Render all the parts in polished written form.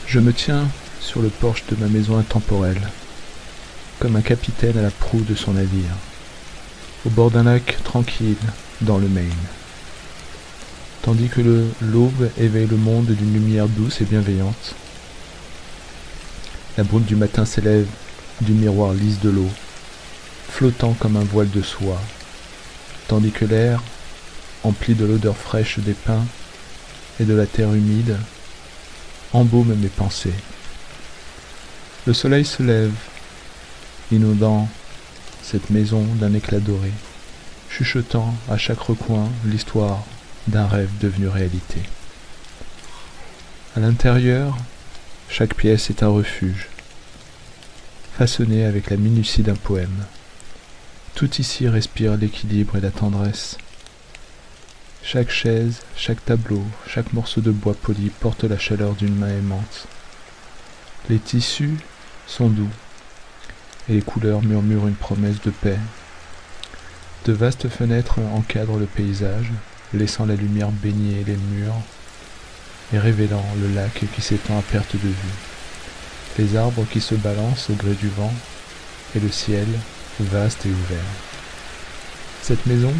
Je me tiens sur le porche de ma maison intemporelle, comme un capitaine à la proue de son navire, au bord d'un lac tranquille dans le Maine. Tandis que l'aube éveille le monde d'une lumière douce et bienveillante, la brume du matin s'élève du miroir lisse de l'eau, flottant comme un voile de soie, tandis que l'air, empli de l'odeur fraîche des pins et de la terre humide, embaume mes pensées. Le soleil se lève, inondant cette maison d'un éclat doré, chuchotant à chaque recoin l'histoire d'un rêve devenu réalité. À l'intérieur, chaque pièce est un refuge, façonné avec la minutie d'un poème. Tout ici respire l'équilibre et la tendresse. Chaque chaise, chaque tableau, chaque morceau de bois poli porte la chaleur d'une main aimante. Les tissus sont doux, et les couleurs murmurent une promesse de paix. De vastes fenêtres encadrent le paysage, laissant la lumière baigner les murs et révélant le lac qui s'étend à perte de vue, les arbres qui se balancent au gré du vent et le ciel vaste et ouvert. Cette maison,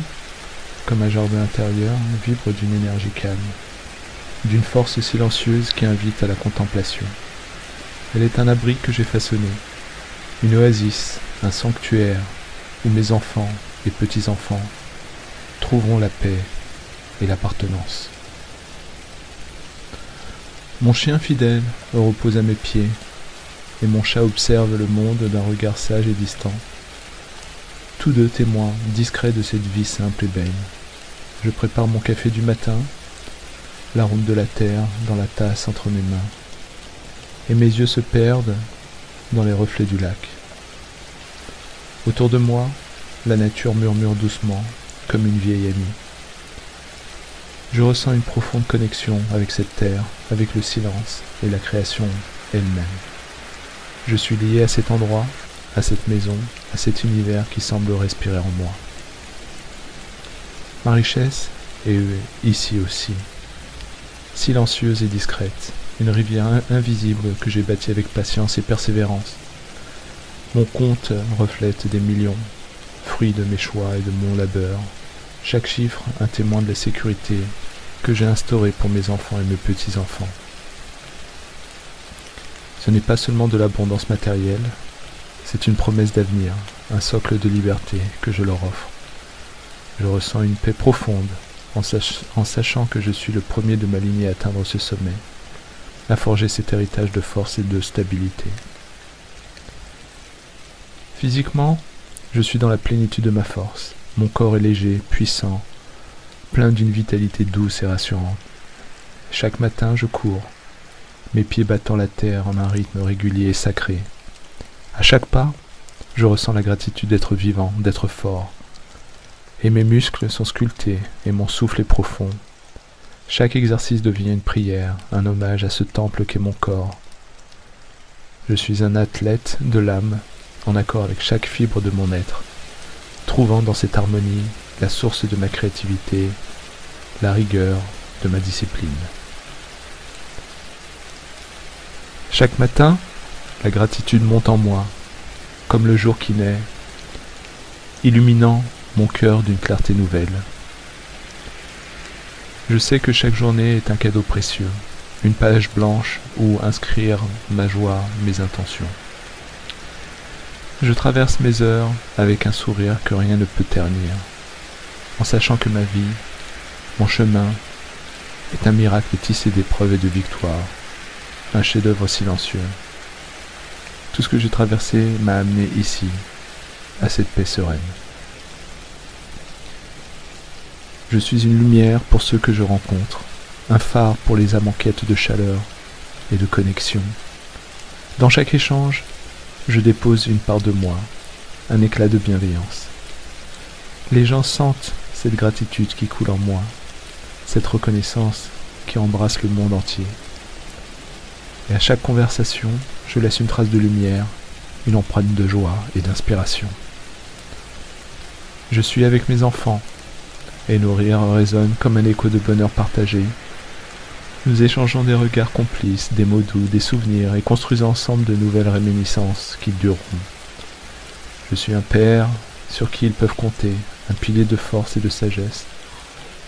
comme un jardin intérieur, vibre d'une énergie calme, d'une force silencieuse qui invite à la contemplation. Elle est un abri que j'ai façonné, une oasis, un sanctuaire où mes enfants et petits-enfants trouveront la paix et l'appartenance. Mon chien fidèle repose à mes pieds, et mon chat observe le monde d'un regard sage et distant. Tous deux témoins discrets de cette vie simple et belle. Je prépare mon café du matin, l'arôme de la terre dans la tasse entre mes mains, et mes yeux se perdent dans les reflets du lac. Autour de moi, la nature murmure doucement, comme une vieille amie. Je ressens une profonde connexion avec cette terre, avec le silence et la création elle-même. Je suis lié à cet endroit, à cette maison, à cet univers qui semble respirer en moi. Ma richesse est ici aussi, silencieuse et discrète, une rivière invisible que j'ai bâtie avec patience et persévérance. Mon compte reflète des millions, fruit de mes choix et de mon labeur, chaque chiffre un témoin de la sécurité que j'ai instaurée pour mes enfants et mes petits-enfants. Ce n'est pas seulement de l'abondance matérielle, c'est une promesse d'avenir, un socle de liberté que je leur offre. Je ressens une paix profonde en sachant que je suis le premier de ma lignée à atteindre ce sommet, à forger cet héritage de force et de stabilité. Physiquement, je suis dans la plénitude de ma force. Mon corps est léger, puissant, plein d'une vitalité douce et rassurante. Chaque matin, je cours, mes pieds battant la terre en un rythme régulier et sacré. À chaque pas, je ressens la gratitude d'être vivant, d'être fort. Et mes muscles sont sculptés et mon souffle est profond. Chaque exercice devient une prière, un hommage à ce temple qu'est mon corps. Je suis un athlète de l'âme, en accord avec chaque fibre de mon être, trouvant dans cette harmonie la source de ma créativité, la rigueur de ma discipline. Chaque matin, la gratitude monte en moi, comme le jour qui naît, illuminant mon cœur d'une clarté nouvelle. Je sais que chaque journée est un cadeau précieux, une page blanche où inscrire ma joie, mes intentions. Je traverse mes heures avec un sourire que rien ne peut ternir, en sachant que ma vie, mon chemin, est un miracle tissé d'épreuves et de victoires, un chef-d'œuvre silencieux. Tout ce que j'ai traversé m'a amené ici, à cette paix sereine. Je suis une lumière pour ceux que je rencontre, un phare pour les âmes en quête de chaleur et de connexion. Dans chaque échange, je dépose une part de moi, un éclat de bienveillance. Les gens sentent cette gratitude qui coule en moi, cette reconnaissance qui embrasse le monde entier. Et à chaque conversation, je laisse une trace de lumière, une empreinte de joie et d'inspiration. Je suis avec mes enfants, et nos rires résonnent comme un écho de bonheur partagé. Nous échangeons des regards complices, des mots doux, des souvenirs et construisons ensemble de nouvelles réminiscences qui dureront. Je suis un père sur qui ils peuvent compter, un pilier de force et de sagesse,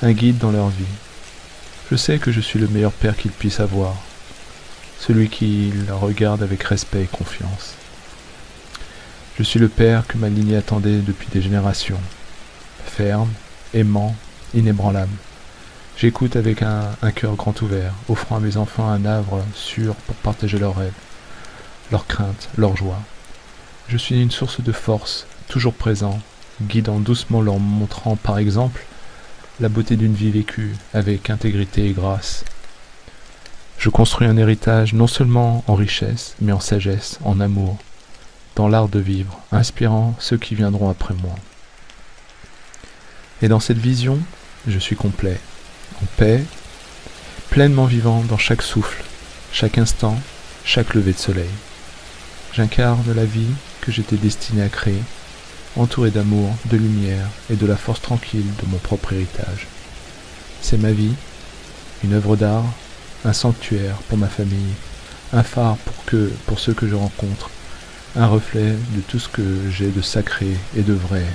un guide dans leur vie. Je sais que je suis le meilleur père qu'ils puissent avoir, celui qui la regarde avec respect et confiance. Je suis le père que ma lignée attendait depuis des générations, ferme, aimant, inébranlable. J'écoute avec un cœur grand ouvert, offrant à mes enfants un havre sûr pour partager leurs rêves, leurs craintes, leurs joies. Je suis une source de force, toujours présent, guidant doucement leur montrant par exemple la beauté d'une vie vécue avec intégrité et grâce. Je construis un héritage non seulement en richesse, mais en sagesse, en amour, dans l'art de vivre, inspirant ceux qui viendront après moi. Et dans cette vision, je suis complet, en paix, pleinement vivant dans chaque souffle, chaque instant, chaque lever de soleil. J'incarne la vie que j'étais destiné à créer, entouré d'amour, de lumière et de la force tranquille de mon propre héritage. C'est ma vie, une œuvre d'art, un sanctuaire pour ma famille, un phare pour ceux que je rencontre, un reflet de tout ce que j'ai de sacré et de vrai.